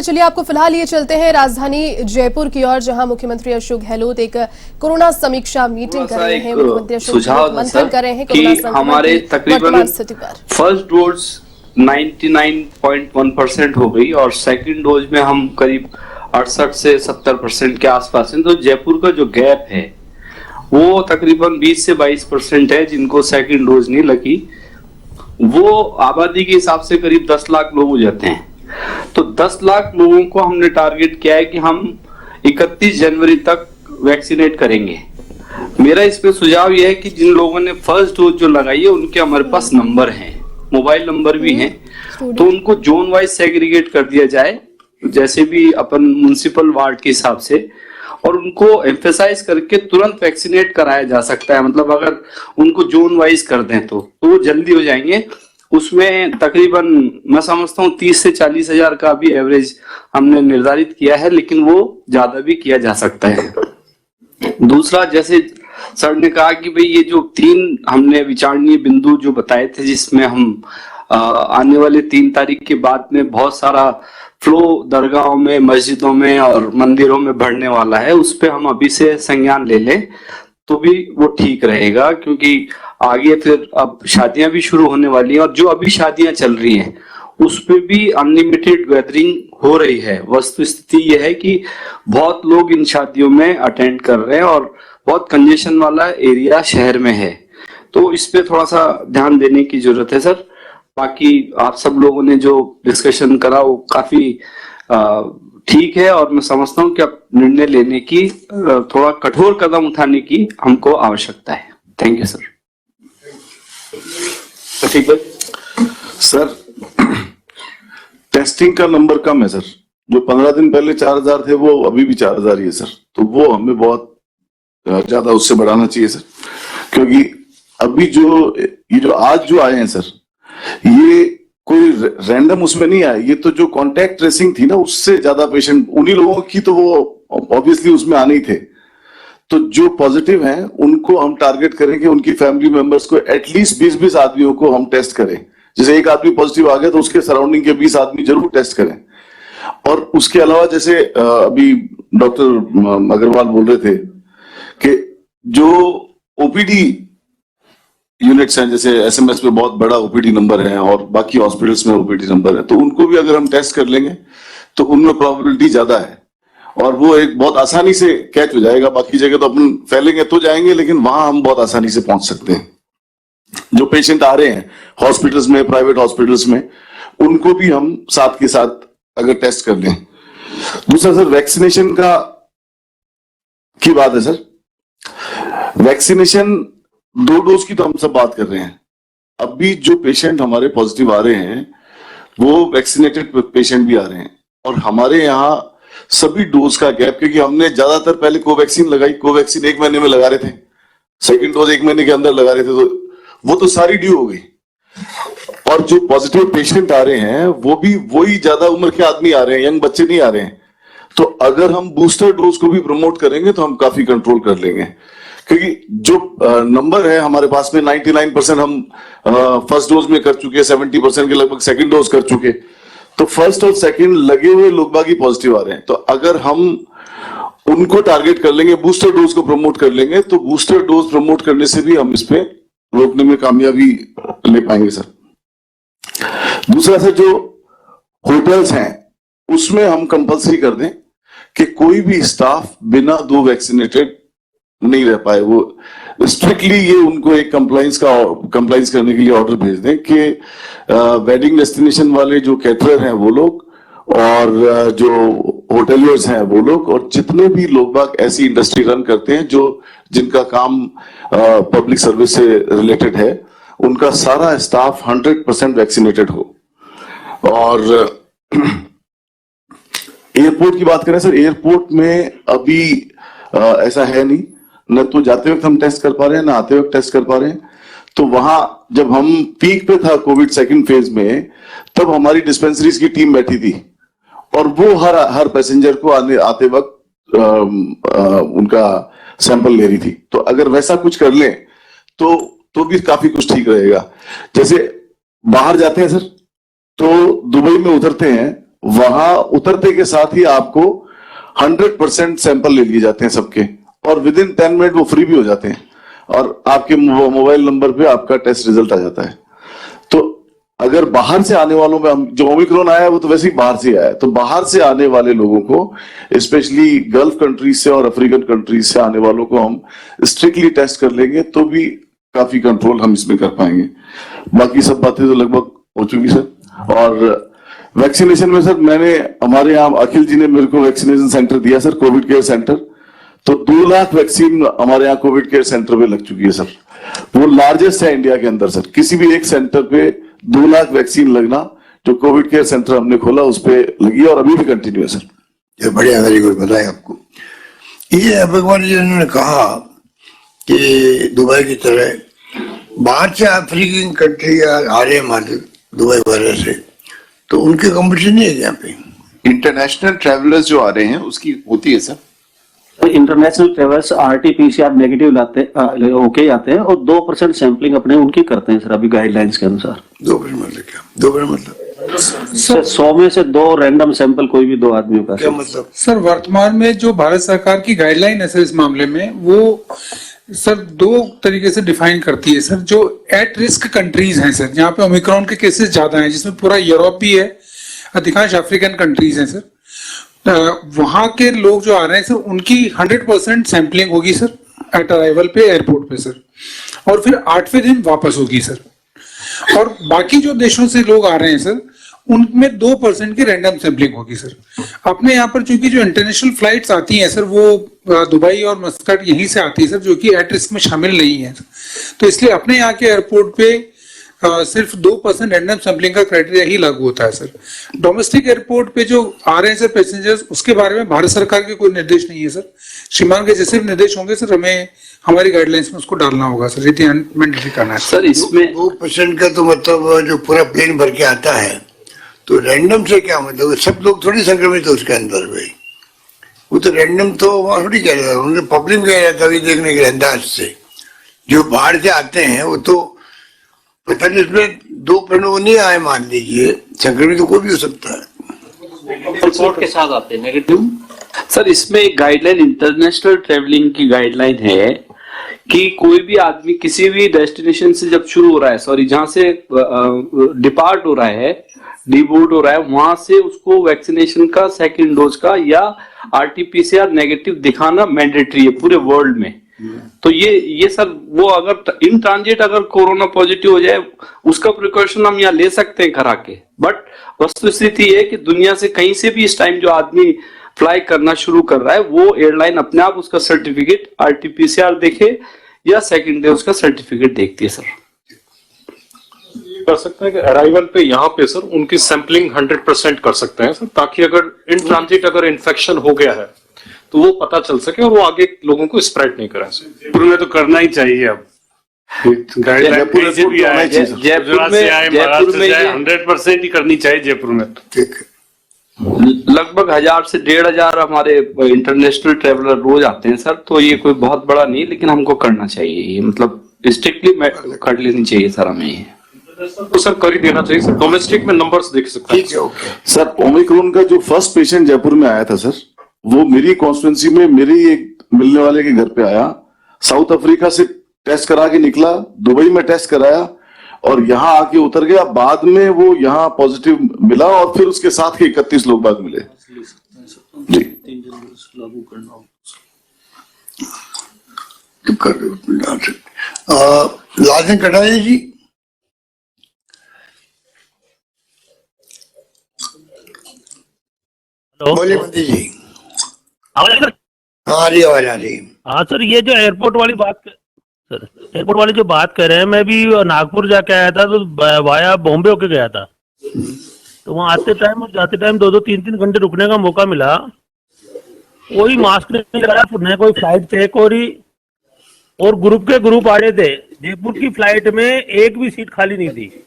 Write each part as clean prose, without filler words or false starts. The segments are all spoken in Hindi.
चलिए आपको फिलहाल ये चलते हैं राजधानी जयपुर की ओर, जहां मुख्यमंत्री अशोक गहलोत एक कोरोना समीक्षा मीटिंग कर रहे हैं। मुख्यमंत्री अशोक गहलोत मंथन कर रहे हैं कोरोना संक्रमण की वर्तमान स्थिति पर। फर्स्ट डोज 99.1% हो गई और सेकंड डोज में हम करीब 68 से 70% के आसपास हैं। तो जयपुर का जो गैप है वो तकरीबन 20 से 22% है जिनको सेकंड डोज नहीं लगी। वो आबादी के हिसाब से करीब 10 लाख लोग हो जाते हैं। तो 10 लाख लोगों को हमने टारगेट किया है कि हम 31 जनवरी तक वैक्सीनेट करेंगे। मेरा इस पे सुझाव यह है कि जिन लोगों ने फर्स्ट डोज जो लगाई है उनके हमारे पास नंबर हैं, मोबाइल नंबर भी हैं, तो उनको जोन वाइज सेग्रीगेट कर दिया जाए, जैसे भी अपन म्युनिसिपल वार्ड के हिसाब से, और उनको एम्फेसाइज करके तुरंत वैक्सीनेट कराया जा सकता है। मतलब अगर उनको जोन वाइज कर दें तो वो जल्दी हो जाएंगे। उसमें तकरीबन मैं समझता हूँ 30 से 40 हजार का भी एवरेज हमने निर्धारित किया है, लेकिन वो ज्यादा भी किया जा सकता है। दूसरा, जैसे सर ने कहा कि भाई ये जो 3 हमने विचारणीय बिंदु जो बताए थे, जिसमें हम आने वाले 3 तारीख के बाद में बहुत सारा फ्लो दरगाहों में, मस्जिदों में और मंदिरों में बढ़ने वाला है, उस पे हम अभी से संज्ञान ले लें तो भी वो ठीक रहेगा, क्योंकि आगे फिर अब शादियां भी शुरू होने वाली हैं और जो अभी शादियां चल रही हैं उस पे भी अनलिमिटेड गैदरिंग हो रही है। वस्तु स्थिति यह है कि बहुत लोग इन शादियों में अटेंड कर रहे हैं और बहुत कंजेशन वाला एरिया शहर में है, तो इस पे थोड़ा सा ध्यान देने की जरूरत है सर। बाकी आप सब लोगों ने जो डिस्कशन करा वो काफी ठीक है और मैं समझता हूँ कि अब निर्णय लेने की, थोड़ा कठोर कदम उठाने की हमको आवश्यकता है। Thank you sir. ठीक है सर, टेस्टिंग का नंबर कम है सर। जो 15 दिन पहले 4000 थे वो अभी भी 4000 ही है सर, तो वो हमें बहुत ज्यादा उससे बढ़ाना चाहिए सर, क्योंकि अभी ये जो आज जो आए हैं सर, ये कोई रैंडम उसमें नहीं आया। ये तो जो कांटेक्ट ट्रेसिंग थी ना, उससे ज्यादा पेशेंट उन्हीं लोगों की, तो वो ऑब्वियसली उसमें आने ही थे। तो जो पॉजिटिव हैं उनको हम टारगेट करेंगे, उनकी फैमिली मेंबर्स को एटलीस्ट 20-20 आदमियों को हम टेस्ट करें। जैसे एक आदमी पॉजिटिव आ गया तो उसके सराउंडिंग के 20 आदमी जरूर टेस्ट करें। और उसके अलावा जैसे अभी डॉक्टर अग्रवाल बोल रहे थे कि जो ओपीडी यूनिट्स हैं, जैसे एसएमएस में बहुत बड़ा ओपीडी नंबर है और बाकी हॉस्पिटल्स में ओपीडी नंबर है, तो उनको भी अगर हम टेस्ट कर लेंगे तो उनमें प्रोबेबिलिटी ज्यादा है और वो एक बहुत आसानी से कैच हो जाएगा। बाकी जगह तो अपन फैलेंगे तो जाएंगे, लेकिन वहां हम बहुत आसानी से पहुंच सकते हैं। जो पेशेंट आ रहे हैं हॉस्पिटल्स में, प्राइवेट हॉस्पिटल्स में, उनको भी हम साथ के साथ अगर टेस्ट कर लें। दूसरा सर, वैक्सीनेशन की बात है सर। वैक्सीनेशन 2 डोज की तो हम सब बात कर रहे हैं। अभी जो पेशेंट हमारे पॉजिटिव आ रहे हैं वो वैक्सीनेटेड पेशेंट भी आ रहे हैं, और हमारे यहाँ सभी डोज का गैप, क्योंकि हमने ज्यादातर पहले कोवैक्सीन लगाई, कोवैक्सीन 1 महीने में लगा रहे थे, सेकंड डोज 1 महीने के अंदर लगा रहे थे, तो वो तो सारी ड्यू हो गई। और जो पॉजिटिव पेशेंट आ रहे हैं वो भी वही ज्यादा उम्र के आदमी आ रहे हैं, यंग बच्चे नहीं आ रहे हैं। तो अगर हम बूस्टर डोज को भी प्रमोट करेंगे तो हम काफी कंट्रोल कर लेंगे, क्योंकि जो नंबर है हमारे पास में 99% हम फर्स्ट डोज में कर चुके, 70% के लगभग सेकंड डोज कर चुके, तो फर्स्ट और सेकंड लगे हुए लोग बागी पॉजिटिव आ रहे हैं। तो अगर हम उनको टारगेट कर लेंगे, बूस्टर डोज को प्रमोट कर लेंगे, तो बूस्टर डोज प्रमोट करने से भी हम इस पे रोकने में कामयाबी ले पाएंगे सर। दूसरा सर, जो होटल्स हैं उसमें हम कंपलसरी कर दें कि कोई भी स्टाफ बिना 2 वैक्सीनेटेड नहीं रह पाए। वो स्ट्रिक्टली ये उनको एक कंप्लाइंस करने के लिए ऑर्डर भेज दें कि वेडिंग डेस्टिनेशन वाले जो कैटरर हैं वो लोग, और जो होटलियर्स हैं वो लोग, और जितने भी लोग बाग ऐसी इंडस्ट्री रन करते हैं जिनका काम पब्लिक सर्विस से रिलेटेड है, उनका सारा स्टाफ 100% वैक्सीनेटेड हो। और एयरपोर्ट की बात करें सर, एयरपोर्ट में अभी ऐसा है नहीं, न तो जाते वक्त हम टेस्ट कर पा रहे हैं, ना आते वक्त टेस्ट कर पा रहे हैं। तो वहां जब हम पीक पे था कोविड सेकंड फेज में, तब हमारी डिस्पेंसरीज की टीम बैठी थी और वो हर पैसेंजर को आते वक्त उनका सैंपल ले रही थी। तो अगर वैसा कुछ कर लें तो भी काफी कुछ ठीक रहेगा। जैसे बाहर जाते हैं सर, तो दुबई में उतरते हैं, वहां उतरते के साथ ही आपको 100% सैंपल ले लिए जाते हैं सबके, और विद इन 10 मिनट वो फ्री भी हो जाते हैं, और आपके मोबाइल नंबर पे आपका टेस्ट रिजल्ट आ जाता है। तो अगर बाहर से आने वालों में, हम जो ओमिक्रॉन आया है वो तो वैसे ही बाहर से आया है, तो बाहर से आने वाले लोगों को स्पेशली गल्फ कंट्रीज से और अफ्रीकन कंट्रीज से आने वालों को हम स्ट्रिक्टली टेस्ट कर लेंगे तो भी काफी कंट्रोल हम इसमें कर पाएंगे। बाकी सब बातें तो लगभग हो चुकी सर। और वैक्सीनेशन में सर, मैंने हमारे यहाँ अखिल जी ने मेरे को वैक्सीनेशन सेंटर दिया सर, कोविड केयर सेंटर, तो 2 लाख वैक्सीन हमारे यहाँ कोविड केयर सेंटर पे लग चुकी है सर। वो लार्जेस्ट है इंडिया के अंदर सर, किसी भी एक सेंटर पे 2 लाख वैक्सीन लगना जो कोविड केयर सेंटर हमने खोला उस पे लगी है, और अभी भी कंटिन्यू है सर। ये बढ़िया, वेरी गुड, बताएं आपको। ये भगवान जी ने कहा कि दुबई की तरह बाहर से अफ्रीकन कंट्री आ रहे हैं हमारे दुबई वगैरह से, तो उनकी कंपटीशन नहीं है यहाँ पे। इंटरनेशनल ट्रैवलर्स जो आ रहे हैं उसकी होती है sir. International travels RT-PCR negative लाते ओके आते हैं, और 2% सैंपलिंग अपने उनकी करते हैं सर अभी गाइडलाइंस के अनुसार। 2% मतलब क्या? 2% मतलब सर 100 में से 2 रैंडम सैंपल कोई भी 2 आदमियों का। क्या मतलब? सर वर्तमान में जो भारत सरकार की गाइडलाइन है सर इस मामले में, वो सर 2 तरीके से डिफाइन करती है सर। जो एट रिस्क कंट्रीज हैं सर, जहाँ पे ओमिक्रॉन के केसेस ज्यादा हैं, जिसमें पूरा यूरोप भी है, अधिकांश अफ्रीकन कंट्रीज हैं सर, वहां के लोग जो आ रहे हैं सर उनकी 100% सैंपलिंग होगी सर एट अराइवल पे एयरपोर्ट पे सर, और फिर 8वें दिन वापस होगी सर। और बाकी जो देशों से लोग आ रहे हैं सर उनमें 2% की रैंडम सैंपलिंग होगी सर। अपने यहाँ पर चूंकि जो इंटरनेशनल फ्लाइट्स आती हैं सर वो दुबई और मस्कट यहीं से आती है सर, जो कि एट रिस्क में शामिल नहीं है, तो इसलिए अपने यहाँ के एयरपोर्ट पे सिर्फ 2% रैंडम सैंपलिंग का क्राइटेरिया ही लागू होता है सर। डोमेस्टिक एयरपोर्ट पे जो आ रहे हैं सर पैसेंजर्स, उसके बारे में भारत सरकार के कोई निर्देश नहीं है सर। श्रीमान के जैसे भी निर्देश होंगे सर, हमें हमारी गाइडलाइंस में उसको डालना होगा सर, यदि मैंडेटरी करना है सर। इसमें 2% का तो मतलब जो पूरा प्लेन भर के आता है, तो रैंडम से क्या मतलब? सब लोग थोड़ी संक्रमित है उसके अंदर भाई, वो तो रैंडम तो वहां थोड़ी कह रहा है, उनके पब्लिक कह रहा था अभी देखने के अंदाज से। जो बाहर से आते हैं वो तो पता नहीं, उसमें 2% वो नहीं आए मान लीजिए, संक्रमित तो कोई भी हो सकता है, रिपोर्ट के साथ आते हैं नेगेटिव। सर इसमें एक गाइडलाइन इंटरनेशनल ट्रेवलिंग की गाइडलाइन है कि कोई भी आदमी किसी भी डेस्टिनेशन से जब शुरू हो रहा है, सॉरी जहां से डिपार्ट हो रहा है, डिबोर्ड हो रहा है, वहां से उसको वैक्सीनेशन का 2nd डोज का या RT-PCR नेगेटिव दिखाना मैंडेटरी है पूरे वर्ल्ड में। तो ये सर, वो अगर इन ट्रांजिट अगर कोरोना पॉजिटिव हो जाए उसका प्रिकॉशन हम यहाँ ले सकते हैं करा के, बट वस्तुस्थिति है कि दुनिया से कहीं से भी इस टाइम जो आदमी फ्लाई करना शुरू कर रहा है, वो एयरलाइन अपने आप उसका सर्टिफिकेट RT-PCR देखे या 2nd डोज का सर्टिफिकेट देखती है सर। कर सकते हैं कि अराइवल पे यहाँ पे सर उनकी सैंपलिंग 100% कर सकते हैं सर, ताकि अगर इन ट्रांजिट अगर इन्फेक्शन हो गया है तो वो पता चल सके और वो आगे लोगों को स्प्रेड नहीं करें सर। जयपुर में तो करना ही चाहिए, अब गाइडलाइन कहीं भी आए, गुजरात से आए, महाराष्ट्र से आए, 100% ही करनी चाहिए जयपुर में। ठीक है। लगभग 1000 से 1500 हमारे इंटरनेशनल ट्रेवलर रोज आते हैं सर, तो ये कोई बहुत बड़ा नहीं, लेकिन हमको करना चाहिए ये, मतलब स्ट्रिक्टली कर लेनी चाहिए सर हमें ये। तो सर कर ही देना चाहिए सर, डोमेस्टिक में नंबर्स देख सकते हैं। ठीक है, ओके सर। ओमिक्रॉन का जो फर्स्ट पेशेंट जयपुर में आया था सर, वो मेरी कॉन्स्टिट्यूंसी में मेरे एक मिलने वाले के घर पे आया, साउथ अफ्रीका से टेस्ट करा के निकला, दुबई में टेस्ट कराया और यहाँ आके उतर गया। बाद में वो यहाँ पॉजिटिव मिला और फिर उसके साथ के 31 लोग बाद मिले जी। लाजन कटारिया जी, बोलिए मंत्री जी। आवाज आ रही आवाज आ रही। हाँ सर, ये जो एयरपोर्ट वाली बात सर, एयरपोर्ट वाली जो बात कर रहे हैं, मैं भी नागपुर जाके आया था तो वाया बॉम्बे होके गया था, तो वहाँ आते टाइम और जाते टाइम 2-2, 3-3 घंटे रुकने का मौका मिला। कोई मास्क नहीं लगाया, न कोई फ्लाइट चेक हो रही, और ग्रुप के ग्रुप आ रहे थे। जयपुर की फ्लाइट में एक भी सीट खाली नहीं थी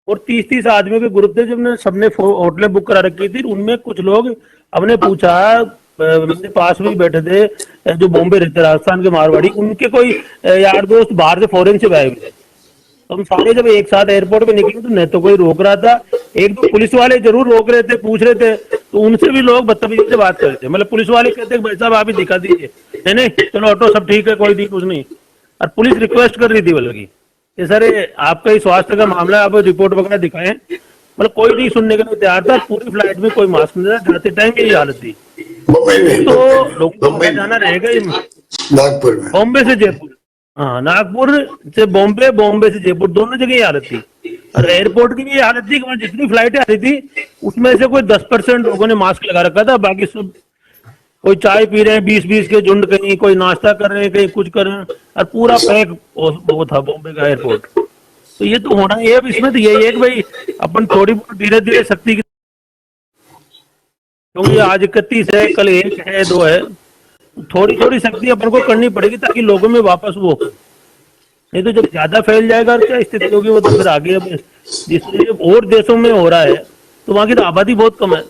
और 30-30 आदमियों के ग्रुप थे, जब सबने होटलें बुक करा रखी थी। उनमें कुछ लोग हमने पूछा, मेरे पास में बैठे थे जो बॉम्बे रहते, राजस्थान के मारवाड़ी, उनके कोई यार दोस्त बाहर से फॉरेन से आए हुए थे, तो हम सारे जब एक साथ एयरपोर्ट पे निकले तो न तो कोई रोक रहा था, एक दो पुलिस वाले जरूर रोक रहे थे, पूछ रहे थे, तो उनसे भी लोग बदतमीजी से बात कर रहे थे। मतलब पुलिस वाले कहते भाई साहब आप ही दिखा दीजिए, नहीं नहीं चलो ऑटो सब ठीक है, कोई कुछ नहीं। और पुलिस रिक्वेस्ट कर रही थी बल्कि ये सर आपका ही स्वास्थ्य का मामला है, आप रिपोर्ट वगैरह दिखाएं। मतलब कोई नहीं सुनने के लिए तैयार था। पूरी फ्लाइट में कोई मास्क नहीं था, जाते टाइम यही हालत थी। तो लोगों को जाना रहेगा ही। नागपुर में, बॉम्बे से जयपुर, हाँ नागपुर से बॉम्बे, बॉम्बे से जयपुर, दोनों जगह ये हालत थी। और एयरपोर्ट की भी ये हालत थी कि वहाँ जितनी फ्लाइटें आ रही थी उसमें से कोई 10% लोगों ने मास्क लगा रखा था, बाकी सब कोई चाय पी रहे हैं 20-20 के झुंड, कहीं कोई नाश्ता कर रहे हैं, कहीं कुछ कर रहे हैं, और पूरा पैक वो था बॉम्बे का एयरपोर्ट। तो ये तो होना ही है। अब इसमें तो यही है कि भाई अपन थोड़ी बहुत धीरे धीरे शक्ति की, क्योंकि आज 31 है, कल 1 है, 2 है, थोड़ी थोड़ी शक्ति अपन को करनी पड़ेगी ताकि लोगों में वापस वो, नहीं तो जब ज्यादा फैल जाएगा और क्या स्थिति होगी वो तो फिर आगे। अब जिस और देशों में हो रहा है तो वहाँ की तो आबादी बहुत कम है।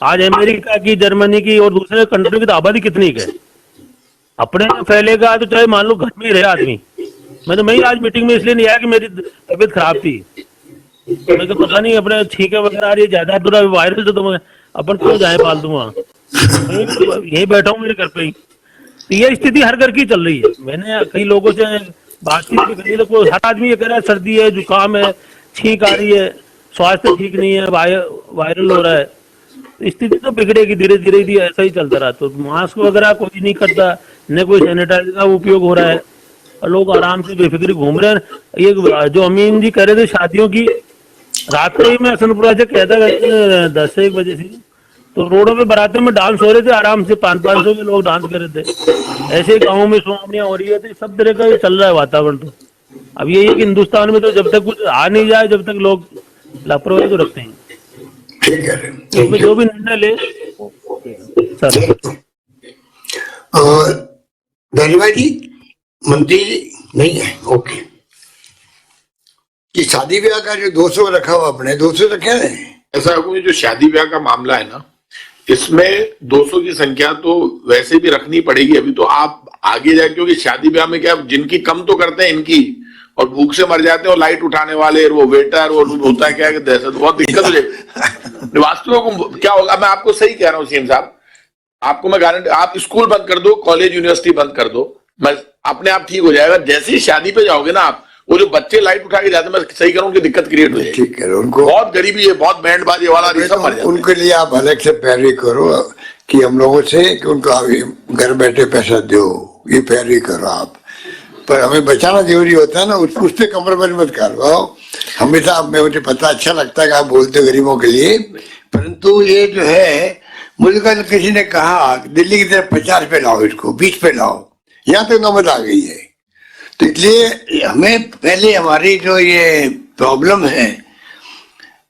आज अमेरिका की, जर्मनी की और दूसरे कंट्री की तो आबादी कितनी है, अपने में फैलेगा तो चाहे मान लो घर में ही रहे आदमी। मैं आज मीटिंग में इसलिए नहीं आया कि मेरी तबीयत खराब थी, मैं तो पता नहीं अपने छींके वगैरह आ रही है ज्यादा, पूरा वायरल, तो अपन क्यों जाए फालतू वहाँ, यही बैठा हूँ मेरे घर पे ही। तो ये स्थिति हर घर की चल रही है। मैंने कई लोगों से बातचीत भी करी तो कोई हर आदमी ये कह रहा है सर्दी है, जुकाम है, छींक आ रही है, स्वास्थ्य ठीक नहीं है, वायरल हो रहा है। तो स्थिति तो बिगड़ेगी धीरे धीरे, ऐसा ही चलता रहा तो मास्क वगैरह कोई नहीं करता, न कोई सैनिटाइजर का उपयोग हो रहा है, और लोग आराम से बेफिक्री घूम रहे हैं। ये जो अमीन जी कह रहे थे शादियों की, रात को ही मैं हसनपुरा से कहता 10 से 1 बजे से, तो रोडों पे बारातों में डांस हो रहे थे, आराम से 500-500 के लोग डांस कर रहे थे। ऐसे गाँव में सुनामियां हो रही है, तो सब तरह का ये चल रहा है वातावरण। तो अब यही है कि हिंदुस्तान में तो जब तक कुछ आ नहीं जाए, जब तक लोग लापरवाही तो रखते हैं। ठीक है, इसमें जो भी निर्णय ले सर। धन्यवाद जी। मंत्री जी नहीं है, ओके। ये शादी ब्याह का जो 200 रखा हुआ अपने 200 रखे हैं, ऐसा जो शादी ब्याह का मामला है ना, इसमें 200 की संख्या तो वैसे भी रखनी पड़ेगी। अभी तो आप आगे जाए, क्योंकि शादी ब्याह में क्या जिनकी कम तो करते हैं इनकी, और भूख से मर जाते हैं, और लाइट उठाने वाले, वो वेटर, वो होता है क्या कि दहशत, बहुत दिक्कत हो जाएगी। वास्तव क्या होगा, मैं आपको सही कह रहा हूँ सीएम साहब, आपको मैं गारंटी, आप स्कूल बंद कर दो, कॉलेज यूनिवर्सिटी बंद कर दो, मैं अपने आप ठीक हो जाएगा। जैसे ही शादी पे जाओगे ना आप, वो जो बच्चे लाइट उठा के जाते हैं, मैं सही करूँ, उनकी दिक्कत क्रिएट हो जाएगी। ठीक है, उनको बहुत गरीबी है, बहुत बैंडबाजी वाला, उनके लिए आप अलग से पैरवी करो कि हम लोगों से कि उनको घर बैठे पैसा दो, ये पैरवी करो आप। पर हमें बचाना जरूरी होता है ना, उस पर कम्प्रोमाइज मत करवाओ। हमेशा मुझे पता अच्छा लगता है कि आप बोलते हो गरीबों के लिए, परंतु ये जो है, मुझे कल किसी ने कहा दिल्ली की तरफ 50 पे लाओ, इसको 20 पे लाओ, यहाँ पे नौबत आ गई है। तो इसलिए हमें पहले हमारी जो ये प्रॉब्लम है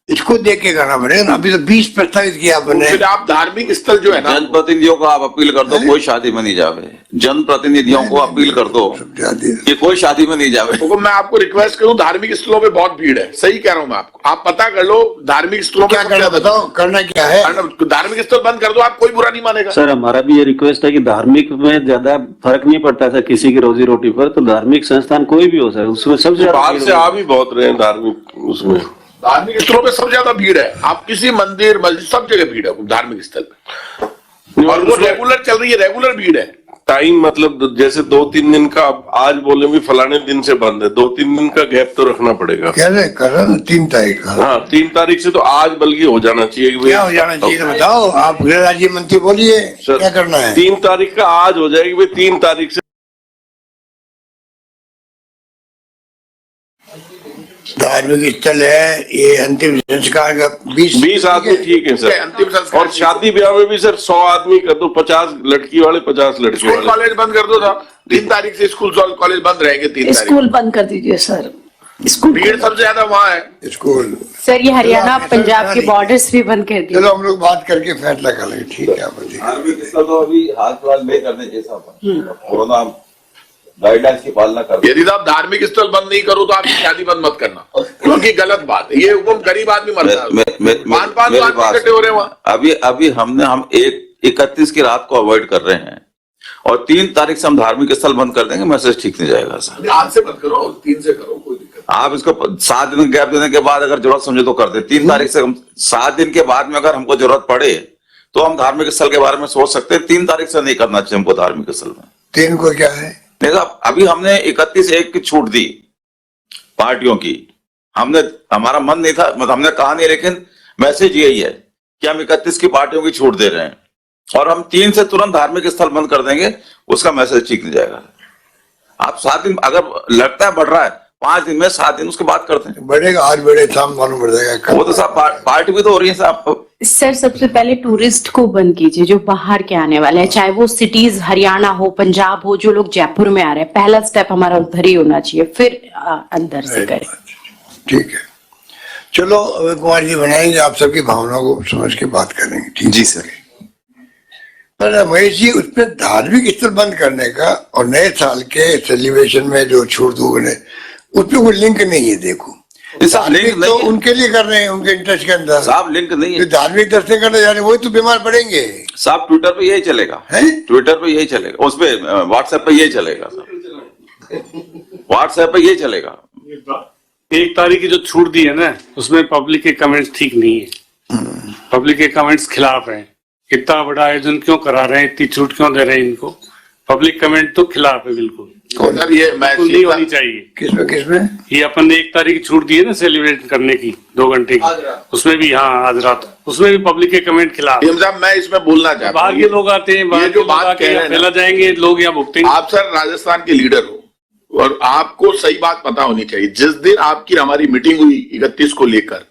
इसको देख के करना पड़ेगा ना। अभी तो 20 प्रस्तावित किया आपने। फिर आप धार्मिक स्थल जो है ना, जनप्रतिनिधियों को आप अपील कर दो कोई शादी में नहीं जावे, जनप्रतिनिधियों को अपील कर दो कि कोई शादी में नहीं जावे। तो मैं आपको रिक्वेस्ट करूं, धार्मिक स्थलों पे बहुत भीड़ है, सही कह रहा हूं मैं आपको, आप पता कर लो धार्मिक स्थलों क्या करना, बताओ करना क्या है। धार्मिक स्थल बंद कर दो, आप कोई बुरा नहीं मानेगा। सर हमारा भी ये रिक्वेस्ट है कि धार्मिक में ज्यादा फर्क नहीं पड़ता सर किसी की रोजी रोटी पर, तो धार्मिक संस्थान कोई भी हो सर, उसमें सबसे बाहर से आ भी बहुत रहे हैं धार्मिक, उसमें धार्मिक स्थलों पे सबसे ज्यादा भीड़ है। आप किसी मंदिर मस्जिद सब जगह भीड़ है धार्मिक स्थल पे, और वो रेगुलर चल रही है, रेगुलर भीड़ है। टाइम मतलब जैसे 2-3 दिन का, आज बोले भी फलाने दिन से बंद है, 2-3 दिन का गैप तो रखना पड़ेगा। कह रहे 3 तारीख का, हाँ 3 तारीख से तो आज बल्कि हो जाना चाहिए। क्या हो जाना चाहिए बताओ, आप गृह राज्य मंत्री बोलिए क्या करना है। 3 तारीख का आज हो जाएगी भाई, 3 तारीख से धार्मिक स्थल है, ये अंतिम संस्कार का 20 आदमी ठीक है सर, अंतिम संस्कार। और शादी ब्याह में भी सर 100 आदमी कर दो, 50 लड़की वाले 50 लड़के वाले। कॉलेज बंद कर दो साहब, 3 तारीख से स्कूल कॉलेज बंद रहेंगे। 3 तारीख स्कूल बंद कर दीजिए सर, स्कूल भीड़ सबसे ज्यादा वहाँ है। स्कूल सर, ये हरियाणा पंजाब के बॉर्डर्स भी बंद कर दिए। चलो हम लोग बात करके फैसला कर लेंगे, ठीक है। धार्मिक स्थल तो अभी हाल फिलहाल में करने जैसा कोरोना गाइडलाइंस की पालना कर। यदि आप धार्मिक स्थल बंद नहीं करो तो आप शादी बंद मत करना, क्योंकि गलत बात है। ये हुक्म गरीब आदमी मरता है, 5-5 आदमी इकट्ठे हो रहे हैं वहाँ। अभी हम 31 की रात को अवॉइड कर रहे हैं, और 3 तारीख से हम धार्मिक स्थल बंद कर देंगे, मैसेज ठीक नहीं जाएगा सर। आज से मत करो, 3 से करो, कोई दिक्कत आप इसको 7 दिन गैप देने के बाद अगर जरूरत समझे तो कर दे। 3 तारीख से 7 दिन के बाद में अगर हमको जरूरत पड़े तो हम धार्मिक स्थल के बारे में सोच सकते हैं। 3 तारीख से नहीं करना चाहिए हमको धार्मिक स्थल में। 3 को क्या है? देखा, अभी हमने 31/1 की छूट दी पार्टियों की। हमने, हमारा मन नहीं था, मतलब हमने कहा नहीं, लेकिन मैसेज यही है कि हम 31 की पार्टियों की छूट दे रहे हैं और हम 3 से तुरंत धार्मिक स्थल बंद कर देंगे। उसका मैसेज ठीक नहीं जाएगा। आप 7 दिन अगर लगता है बढ़ रहा है, 5 दिन में 7 दिन उसके बाद करते हैं। बढ़ेगा, आज बढ़े शाम मालूम पड़ जाएगा। वो तो साहब पार्टी भी तो हो रही है साहब। सर, सबसे पहले टूरिस्ट को बंद कीजिए, जो बाहर के आने वाले हैं, चाहे वो सिटीज हरियाणा हो, पंजाब हो, जो लोग जयपुर में आ रहे हैं, पहला स्टेप हमारा उधर ही होना चाहिए, फिर अंदर से करें। ठीक है, चलो अभय कुमार जी बनाएंगे, आप सबकी भावनाओं को समझ के बात करेंगे। ठीक जी सर। पर महेश जी, उसमें धार्मिक स्थल बंद करने का और नए साल के सेलिब्रेशन में जो छूट दोगे उसमें कोई लिंक नहीं है। देखो, धार्मिक तो उनके लिए कर रहे हैं, उनके इंटरेस्ट के अंदर। साहब लिंक नहीं है। धार्मिक दर्शन करने जा रहे हैं, वही तो बीमार पड़ेंगे। साहब ट्विटर पे यही चलेगा, ट्विटर पे यही चलेगा, उस पे व्हाट्सएप पे यही चलेगा, व्हाट्सएप पे यही चलेगा। 1 तारीख की जो छूट दी है ना, उसमें पब्लिक के कमेंट्स ठीक नहीं है। पब्लिक के कमेंट्स खिलाफ हैं। इतना बड़ा आयोजन क्यों करा रहे हैं, इतनी छूट क्यों दे रहे हैं इनको? पब्लिक कमेंट तो खिलाफ है बिल्कुल। ये नहीं होनी चाहिए। किसमें ये अपन ने 1 तारीख की छूट दी है ना सेलिब्रेट करने की 2 घंटे की, उसमें भी, हाँ आज रात, उसमें भी पब्लिक के कमेंट खिलाफ। साहब मैं इसमें बोलना चाहता हूँ, बाहर के लोग आते हैं, बाहर जो बात कह रहे हैं फैला जाएंगे लोग, यहाँ भुगतेंगे। आप सर राजस्थान के लीडर हो और आपको सही बात पता होनी चाहिए। जिस दिन आपकी हमारी मीटिंग हुई 31 को लेकर,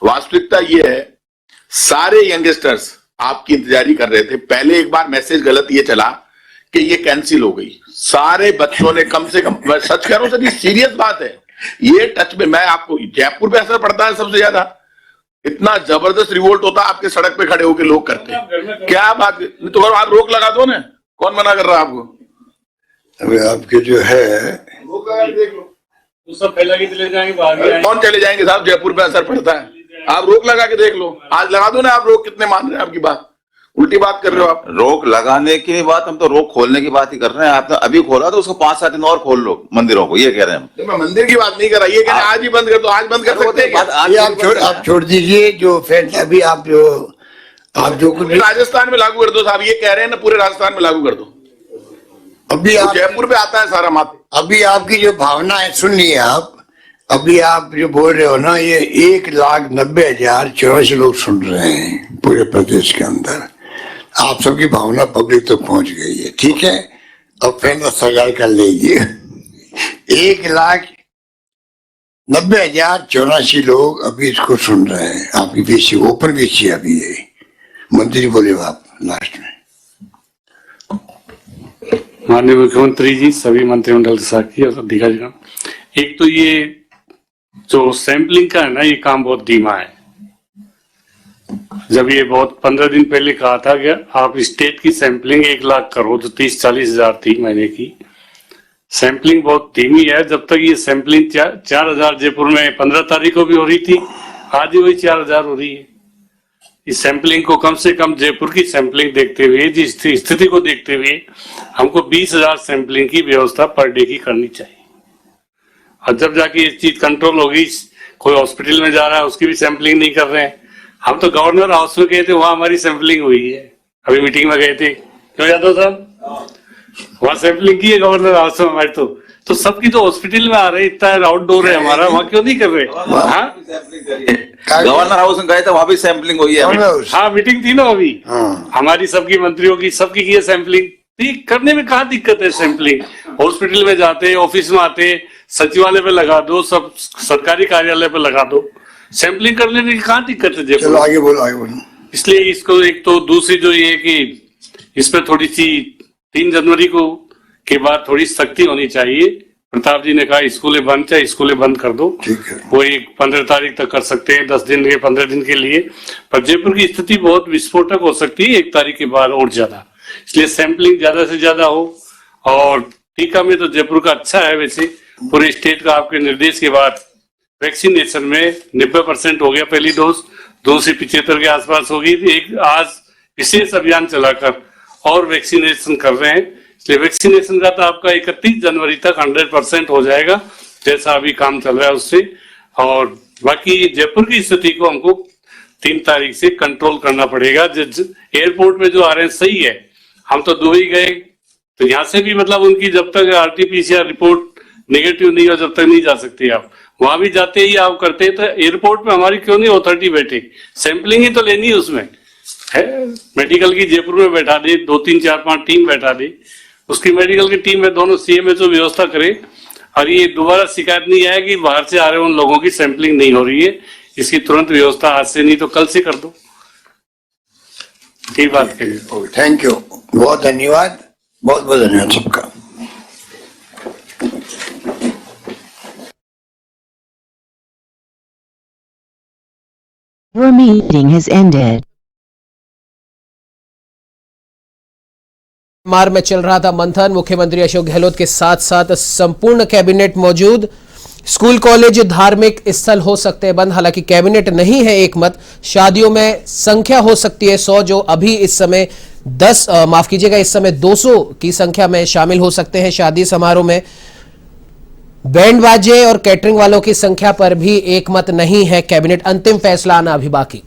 वास्तविकता ये है सारे यंगस्टर्स आपकी इंतजारी कर रहे थे। पहले एक बार मैसेज गलत ये चला कि ये कैंसिल हो गई। सारे बच्चों ने कम से कम, मैं सच कह रहा हूं सर, ये सीरियस बात है, ये टच में, मैं आपको, जयपुर पे असर पड़ता है सबसे ज्यादा। इतना जबरदस्त रिवोल्ट होता है, आपके सड़क पे खड़े होकर लोग करते हैं। क्या बात, तो आप रोक लगा दो ना, कौन मना कर रहा है आपको? अभी आपके जो है तो सब फैला के चले जाएंगे, कौन चले जाएंगे साहब? जयपुर पे असर पड़ता है, आप रोक लगा के देख लो। आज लगा दो ना आप रोक, कितने मान रहे हैं आपकी बात? उल्टी बात कर रहे हो आप। रोक लगाने की बात, हम तो रोक खोलने की बात ही कर रहे हैं। आपने अभी खोला तो उसको 5-7 दिन और खोल लो मंदिरों को, ये कह रहे हैं हम। तो मैं मंदिर की बात नहीं कर रहा, ये कह रहे आज ही बंद कर दो। आज बंद कर सकते हैं? आप छोड़ दीजिए जो फैसला अभी आप जो कुछ राजस्थान में लागू कर दो साहब, ये कह रहे हैं ना, पूरे राजस्थान में लागू कर दो। अभी आप जयपुर पे आता है सारा मात। अभी आपकी जो भावना है सुन लिए आप। अभी आप जो बोल रहे हो ना, ये 1,90,084 लोग सुन रहे हैं पूरे प्रदेश के अंदर। आप सबकी भावना पब्लिक तक पहुंच गई है, ठीक है। अब फैसला सरकार कर लेगी। 1,90,084 लोग अभी इसको सुन रहे हैं। आपकी पीछे ओपन पीछे अभी है। मंत्री बोले आप लास्ट में। माननीय मुख्यमंत्री जी, सभी मंत्रिमंडल के साथी और अधिकारीगण, एक तो ये जो सैंपलिंग का है ना, ये काम बहुत धीमा है। जब ये बहुत 15 दिन पहले कहा था कि आप स्टेट की सैंपलिंग 1 लाख करो, तो 30-40 हजार थी महीने की। सैंपलिंग बहुत धीमी है। जब तक ये सैंपलिंग 4,000 जयपुर में 15 तारीख को भी हो रही थी, आज भी वही 4,000 हो रही है। इस सैंपलिंग को कम से कम जयपुर की सैंपलिंग देखते हुए, जिस स्थिति को देखते हुए, हमको 20,000 सैंपलिंग की व्यवस्था पर डे की करनी चाहिए। और जब जाके ये चीज कंट्रोल होगी, कोई हॉस्पिटल में जा रहा है उसकी भी सैंपलिंग नहीं कर रहे हैं। हम तो गवर्नर हाउस में गए थे, वहां हमारी सैंपलिंग हुई है। अभी मीटिंग में गए थे, क्यों यादव साहब? वहां सैंपलिंग की है गवर्नर हाउस में हमारी। तो सबकी तो हॉस्पिटल में आ रहे, इतना आउटडोर है हमारा, वहां क्यों नहीं कर रहे? गवर्नर हाउस में गए थे, वहां भी सैंपलिंग हुई है। हाँ मीटिंग थी ना अभी, हमारी सबकी मंत्रियों की, सबकी की है सैंपलिंग। करने में कहाँ दिक्कत है? सैंपलिंग हॉस्पिटल में जाते, ऑफिस में आते, सचिवालय पे लगा दो, सब सरकारी कार्यालय पे लगा दो, सैंपलिंग करने में कहाँ दिक्कत है? चलो आगे बोलो, आगे बोलो। इसलिए इसको, एक तो दूसरी जो ये कि इस पर थोड़ी सी 3 जनवरी को के बाद थोड़ी सख्ती होनी चाहिए। प्रताप जी ने कहा स्कूलें बंद, चाहे स्कूलें बंद कर दो, वो एक 15 तारीख तक कर सकते हैं, 10 दिन के 15 दिन के लिए। पर जयपुर की स्थिति बहुत विस्फोटक हो सकती है 1 तारीख के बाद और ज्यादा, इसलिए सैंपलिंग ज्यादा से ज्यादा हो। और टीका में तो जयपुर का अच्छा है, वैसे पूरे स्टेट का आपके निर्देश के बाद वैक्सीनेशन में 90% हो गया पहली डोज, दूसरी 75 के आसपास हो गई थी। एक आज विशेष अभियान चलाकर और वैक्सीनेशन कर रहे हैं, इसलिए वैक्सीनेशन का तो आपका 31 जनवरी तक 100% हो जाएगा। जैसा अभी काम चल रहा है उससे। और बाकी जयपुर की स्थिति को हमको 3 तारीख से कंट्रोल करना पड़ेगा। एयरपोर्ट में जो आ रहे हैं सही है, हम तो दुबई गए तो यहाँ से भी मतलब उनकी जब तक RT-PCR रिपोर्ट नेगेटिव नहीं हो जब तक नहीं जा सकती आप। वहां भी जाते ही आप करते हैं तो एयरपोर्ट में हमारी क्यों नहीं अथॉरिटी बैठे? सैंपलिंग ही तो लेनी है उसमें है। मेडिकल की जयपुर में बैठा दे, 2 3 4 5 टीम बैठा दे, उसकी मेडिकल की टीम में दोनों CMHO व्यवस्था करे और ये दोबारा शिकायत नहीं आए कि बाहर से आ रहे उन लोगों की सैंपलिंग नहीं हो रही है। इसकी तुरंत व्यवस्था आज से नहीं तो कल से कर दो। ठीक बात करिए। थैंक यू, बहुत धन्यवाद, बहुत बहुत धन्यवाद सबका। Your meeting has ended. मार में चल रहा था मंथन। मुख्यमंत्री अशोक गहलोत के साथ साथ संपूर्ण कैबिनेट मौजूद। स्कूल कॉलेज धार्मिक स्थल हो सकते हैं बंद, हालांकि कैबिनेट नहीं है एक मत। शादियों में संख्या हो सकती है 100, जो अभी इस समय 10 माफ कीजिएगा इस समय 200 की संख्या में शामिल हो सकते हैं शादी समारोह में। बैंड बाजे और कैटरिंग वालों की संख्या पर भी एक मत नहीं है कैबिनेट। अंतिम फैसला आना अभी बाकी।